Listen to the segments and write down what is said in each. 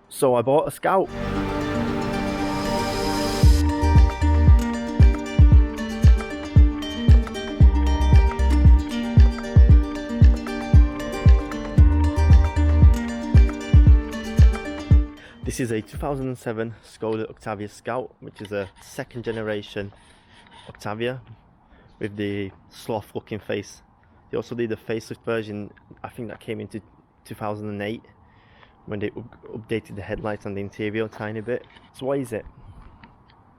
So I bought a Scout. This is a 2007 Skoda Octavia Scout, which is a second generation Octavia with the sloth looking face. They also did a facelift version, I think that came into 2008 when they updated the headlights and the interior a tiny bit. So what is it?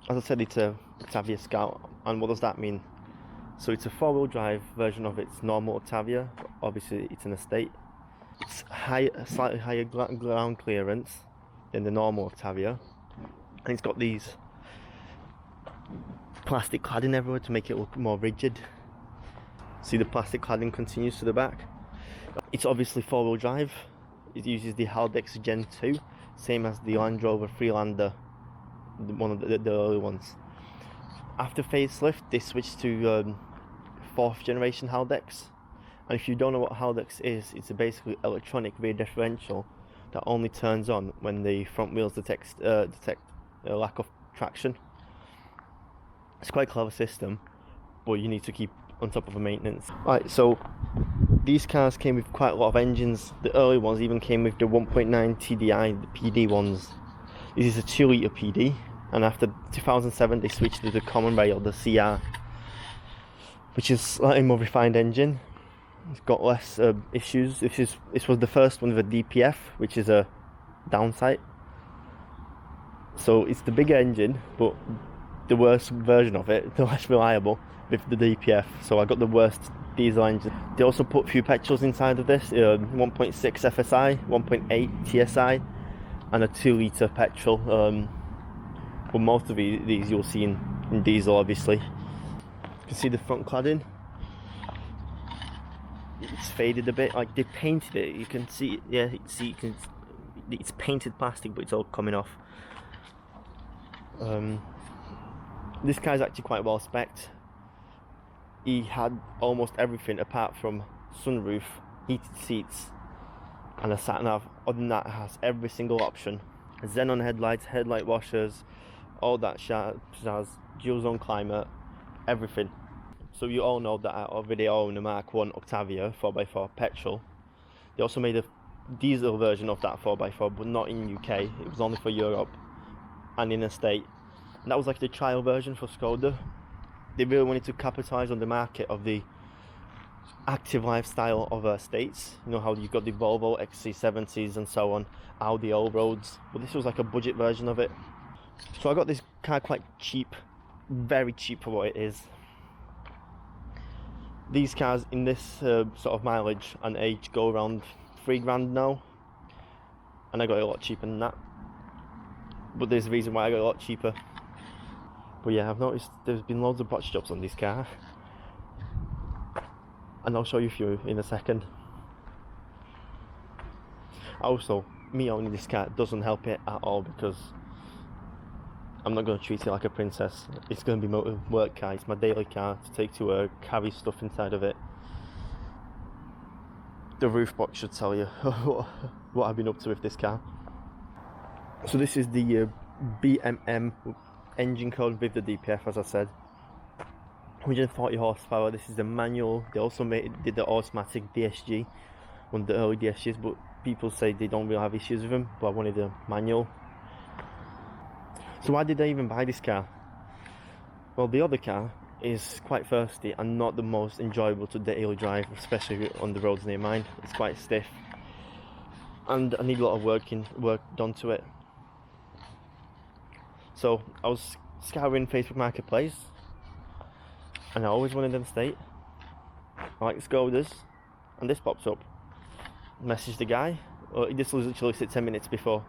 As I said, it's a Octavia Scout, and what does that mean? So it's a four-wheel drive version of its normal Octavia. Obviously it's an estate. It's slightly higher ground clearance than the normal Octavia, and it's got these plastic cladding everywhere to make it look more rigid. See, the plastic cladding continues to the back. It's obviously four-wheel drive. It uses the Haldex Gen 2, same as the Land Rover Freelander, one of the early ones. After facelift, they switched to fourth generation Haldex. And if you don't know what Haldex is, it's a basically electronic rear differential that only turns on when the front wheels detect a lack of traction. It's quite a clever system, but you need to keep on top of the maintenance. Right, so these cars came with quite a lot of engines. The early ones even came with the 1.9 TDI, the PD ones. This is a 2-litre PD, and after 2007 they switched to the common rail, the CR, which is slightly more refined engine. It's got less issues. This was the first one with a DPF, which is a downside. So it's the bigger engine, but the worst version of it, the less reliable with the DPF. So I got the worst diesel engine. They also put a few petrols inside of this, 1.6 FSI, 1.8 TSI, and a 2-litre petrol. But most of these you'll see in diesel, obviously. You can see the front cladding. It's faded a bit, like they painted it. You can see, yeah, it's painted plastic, but it's all coming off. This guy's actually quite well spec'd. He had almost everything apart from sunroof, heated seats, and a sat nav. Other than that, it has every single option. Xenon headlights, headlight washers, all that jazz, dual zone climate, everything. So you all know that I already own a Mark 1 Octavia 4x4 petrol. They also made a diesel version of that 4x4, but not in UK. It was only for Europe and in a state. And that was like the trial version for Skoda. They really wanted to capitalise on the market of the active lifestyle of states. You know how you've got the Volvo XC70s and so on, Audi Allroads, but this was like a budget version of it. So I got this car quite cheap, very cheap for what it is. These cars in this sort of mileage and age go around £3,000 now, and I got it a lot cheaper than that. But there's a reason why I got it a lot cheaper. But yeah, I've noticed there's been loads of botch jobs on this car, and I'll show you a few in a second. Also, me owning this car doesn't help it at all, because I'm not going to treat it like a princess. It's going to be my work car. It's my daily car to take to work, carry stuff inside of it. The roof box should tell you what I've been up to with this car. So this is the BMM engine code with the DPF, as I said. 140 horsepower. This is the manual. They also did the automatic DSG, one of the early DSGs, but people say they don't really have issues with them, but I wanted a manual. So why did I even buy this car? Well, the other car is quite thirsty and not the most enjoyable to daily drive, especially on the roads near mine. It's quite stiff, and I need a lot of work done to it. So I was scouring Facebook Marketplace, and I always wanted an estate. I like Skodas, and this pops up. Messaged the guy. This was literally 10 minutes before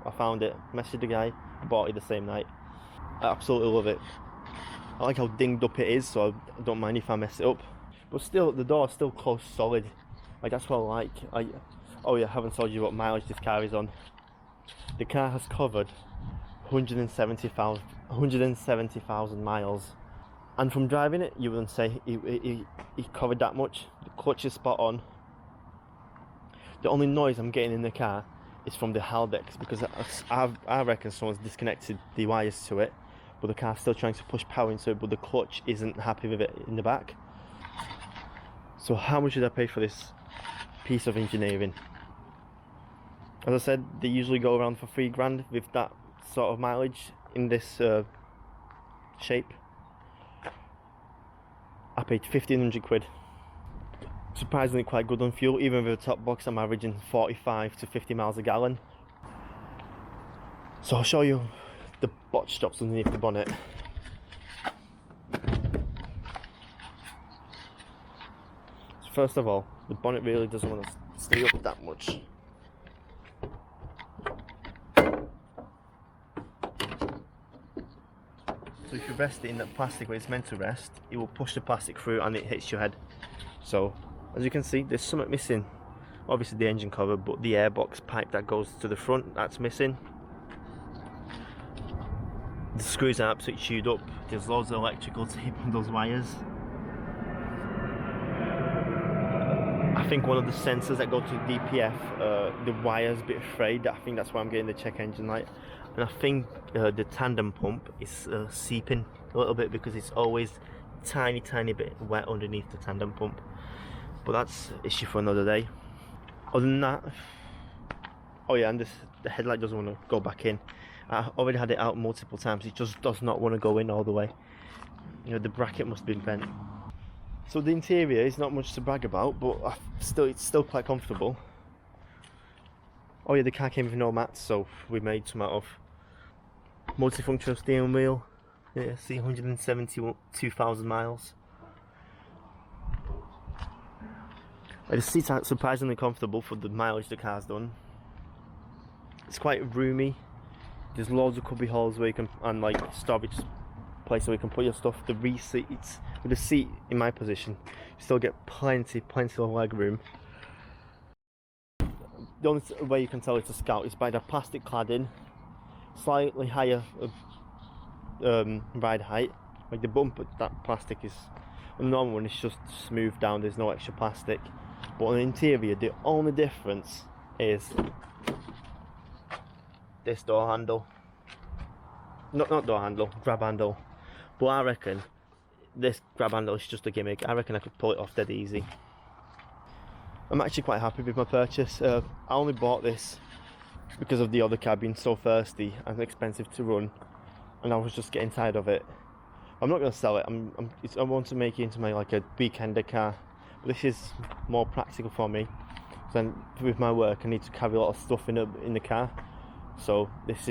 I found it. Messaged the guy, bought it the same night. I absolutely love it. I like how dinged up it is, so I don't mind if I mess it up. But still, the door's still closed solid. Like, that's what I like. Oh yeah, I haven't told you what mileage this car is on. The car has covered 170,000 miles. And from driving it, you wouldn't say it covered that much. The clutch is spot on. The only noise I'm getting in the car is from the Haldex, because I reckon someone's disconnected the wires to it, but the car's still trying to push power into it, but the clutch isn't happy with it in the back. So how much did I pay for this piece of engineering? As I said, they usually go around for £3 with that sort of mileage in this shape. I paid 1,500 quid. Surprisingly quite good on fuel. Even with the top box, I'm averaging 45 to 50 miles a gallon. So I'll show you the botch stops underneath the bonnet. So first of all, the bonnet really doesn't want to stay up that much. So if you rest it in that plastic where it's meant to rest, it will push the plastic through and it hits your head. So as you can see, there's something missing. Obviously the engine cover, but the airbox pipe that goes to the front, that's missing. The screws are absolutely chewed up. There's loads of electrical tape on those wires. I think one of the sensors that go to the DPF, the wire's a bit frayed. I think that's why I'm getting the check engine light. And I think the tandem pump is seeping a little bit because it's always tiny bit wet underneath the tandem pump. But that's an issue for another day. Other than that, oh yeah, and the headlight doesn't want to go back in. I already had it out multiple times. It just does not want to go in all the way. You know, the bracket must have been bent. So the interior is not much to brag about, but it's still quite comfortable. Oh yeah, the car came with no mats, so we made some out of multifunctional steering wheel. Yeah, see, 172,000 miles. The seats are surprisingly comfortable for the mileage the car's done. It's quite roomy. There's loads of cubby holes where you can, and like storage place where you can put your stuff. The rear seats, with the seat in my position, you still get plenty of leg room. The only way you can tell it's a Scout is by the plastic cladding, slightly higher ride height. Like the bumper, that plastic is, on the normal one it's just smoothed down, there's no extra plastic. But on the interior, the only difference is this door handle. Not door handle, grab handle. But I reckon this grab handle is just a gimmick. I reckon I could pull it off dead easy. I'm actually quite happy with my purchase. I only bought this because of the other cab being so thirsty and expensive to run, and I was just getting tired of it. I'm not going to sell it. I want to make it into my like a weekender car, but this is more practical for me. So with my work, I need to carry a lot of stuff in the car. So this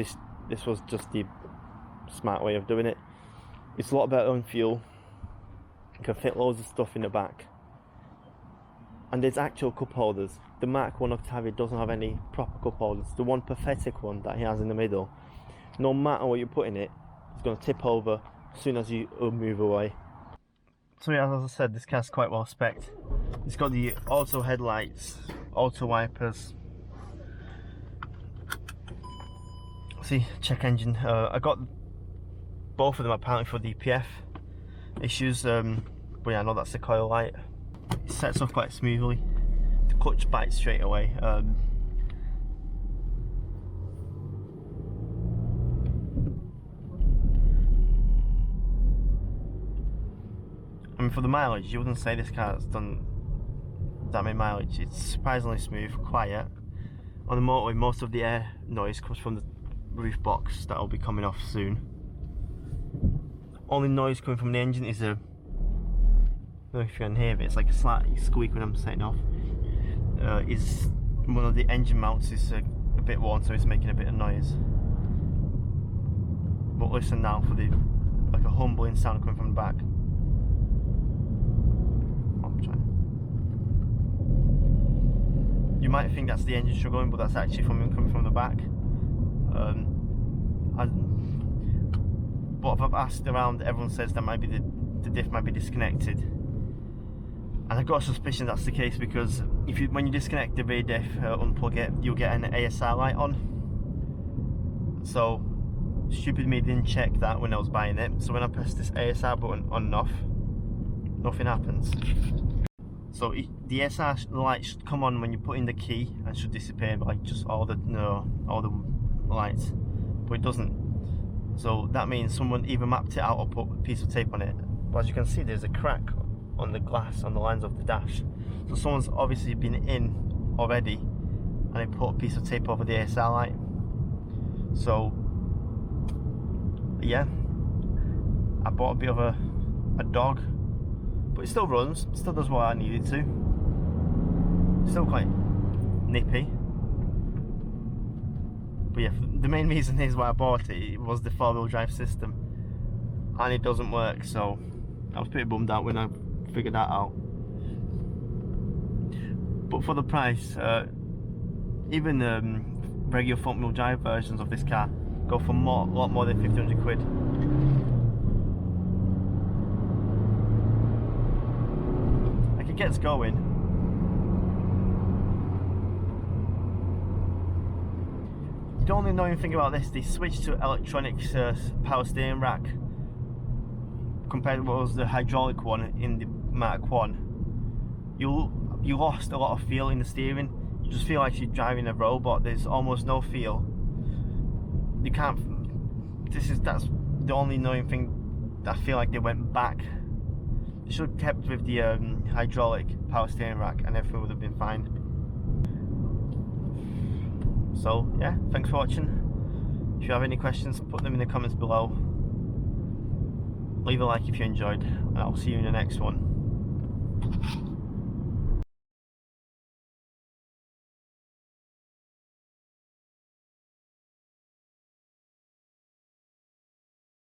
was just the smart way of doing it. It's a lot better on fuel. You can fit loads of stuff in the back. And there's actual cup holders. The Mark 1 Octavia doesn't have any proper cup holders. The one pathetic one that he has in the middle, no matter what you put in it, it's going to tip over as soon as you move away. So yeah, as I said, this car's quite well spec'd. It's got the auto headlights, auto wipers. See, check engine. I got both of them apparently for DPF issues, but yeah, I know that's the coil light. It sets off quite smoothly. The clutch bites straight away. I mean, for the mileage, you wouldn't say this car's done that many mileage. It's surprisingly smooth, quiet. On the motorway, most of the air noise comes from the roof box that will be coming off soon. Only noise coming from the engine is I don't know if you can hear it, it's like a slight squeak when I'm setting off. Is one of the engine mounts is a bit worn, so it's making a bit of noise. But listen now for the like a humbling sound coming from the back. I'm trying. You might think that's the engine struggling, but that's actually coming from the back. But if I've asked around, everyone says that might be the diff might be disconnected, and I've got a suspicion that's the case, because when you disconnect the rear diff, unplug it, you'll get an ASR light on. So stupid me didn't check that when I was buying it. So when I press this ASR button on and off, nothing happens. So the SR light should come on when you put in the key and should disappear, like just all the lights, but it doesn't. So that means someone either mapped it out or put a piece of tape on it. But as you can see, there's a crack on the glass on the lines of the dash. So someone's obviously been in already and they put a piece of tape over the ASR light. So yeah, I bought a bit of a dog, but it still runs, it still does what I needed to. Still quite nippy. But yeah, the main reason is why I bought it was the 4-wheel drive system, and it doesn't work, so I was pretty bummed out when I figured that out. But for the price, even regular front-wheel drive versions of this car go for a lot more than 1,500 quid. Like, it gets going. The only annoying thing about this, they switched to electronic power steering rack compared to what was the hydraulic one in the Mark 1. You lost a lot of feel in the steering. You just feel like you're driving a robot. There's almost no feel. You can't. That's the only annoying thing. I feel like they went back. They should have kept with the hydraulic power steering rack, and everything would have been fine. So yeah, thanks for watching. If you have any questions, put them in the comments below. Leave a like if you enjoyed, and I'll see you in the next one.